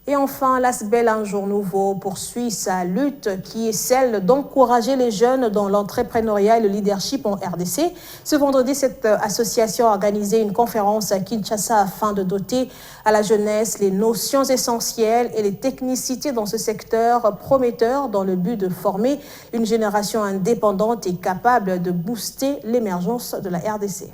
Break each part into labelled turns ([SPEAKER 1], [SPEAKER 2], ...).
[SPEAKER 1] Et enfin, l'ASBEL Un Jour Nouveau poursuit sa lutte qui est celle d'encourager les jeunes dans l'entrepreneuriat et le leadership en RDC. Ce vendredi, cette association a organisé une conférence à Kinshasa afin de doter à la jeunesse les notions essentielles et les technicités dans ce secteur prometteur dans le but de former une génération indépendante et capable de booster l'émergence de la RDC.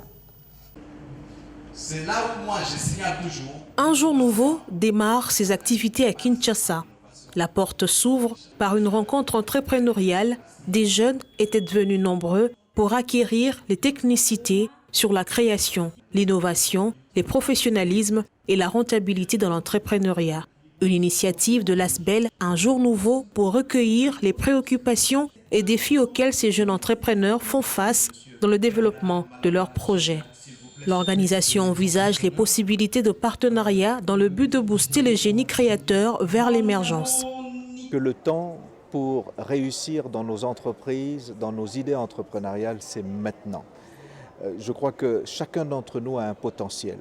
[SPEAKER 2] C'est là où moi je signale toujours.
[SPEAKER 3] Un Jour Nouveau démarre ses activités à Kinshasa. La porte s'ouvre par une rencontre entrepreneuriale. Des jeunes étaient devenus nombreux pour acquérir les technicités sur la création, l'innovation, le professionnalisme et la rentabilité dans l'entrepreneuriat. Une initiative de l'ASBEL Un Jour Nouveau pour recueillir les préoccupations et défis auxquels ces jeunes entrepreneurs font face dans le développement de leurs projets. L'organisation envisage les possibilités de partenariat dans le but de booster les génies créateurs vers l'émergence.
[SPEAKER 4] Que le temps pour réussir dans nos entreprises, dans nos idées entrepreneuriales, c'est maintenant. Je crois que chacun d'entre nous a un potentiel.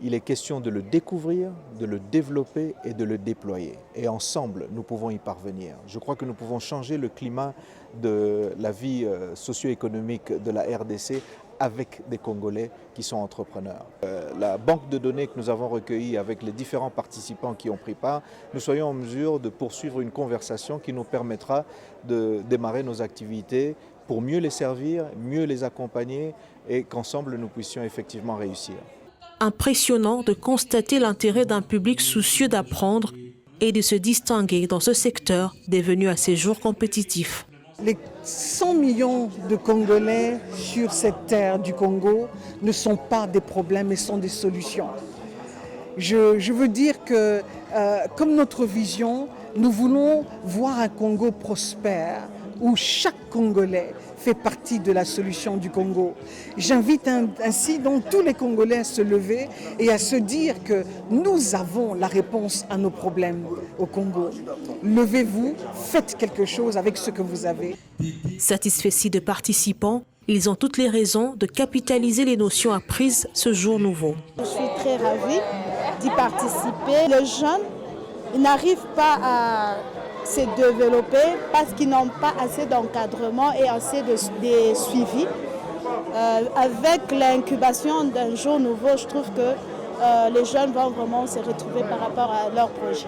[SPEAKER 4] Il est question de le découvrir, de le développer et de le déployer. Et ensemble, nous pouvons y parvenir. Je crois que nous pouvons changer le climat de la vie socio-économique de la RDC avec des Congolais qui sont entrepreneurs. La banque de données que nous avons recueillie avec les différents participants qui ont pris part, nous soyons en mesure de poursuivre une conversation qui nous permettra de démarrer nos activités pour mieux les servir, mieux les accompagner et qu'ensemble nous puissions effectivement réussir.
[SPEAKER 3] Impressionnant de constater l'intérêt d'un public soucieux d'apprendre et de se distinguer dans ce secteur devenu à ces jours compétitif.
[SPEAKER 5] Les 100 millions de Congolais sur cette terre du Congo ne sont pas des problèmes, mais sont des solutions. Je veux dire que, comme notre vision, nous voulons voir un Congo prospère, où chaque Congolais fait partie de la solution du Congo. J'invite ainsi donc tous les Congolais à se lever et à se dire que nous avons la réponse à nos problèmes au Congo. Levez-vous, faites quelque chose avec ce que vous avez.
[SPEAKER 3] Satisfaits de participants, ils ont toutes les raisons de capitaliser les notions apprises ce jour nouveau.
[SPEAKER 6] Je suis très ravie d'y participer. Les jeunes, ils n'arrivent pas à se développer parce qu'ils n'ont pas assez d'encadrement et assez de suivi. Avec l'incubation d'un jour nouveau, je trouve que les jeunes vont vraiment se retrouver par rapport à leur projet.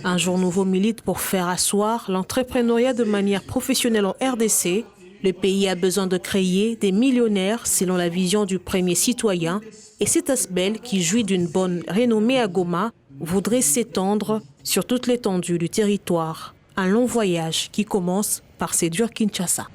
[SPEAKER 3] Un Jour Nouveau milite pour faire asseoir l'entrepreneuriat de manière professionnelle en RDC. Le pays a besoin de créer des millionnaires selon la vision du premier citoyen. Et cet ASBEL, qui jouit d'une bonne renommée à Goma, voudrait s'étendre sur toute l'étendue du territoire. Un long voyage qui commence par séduire Kinshasa.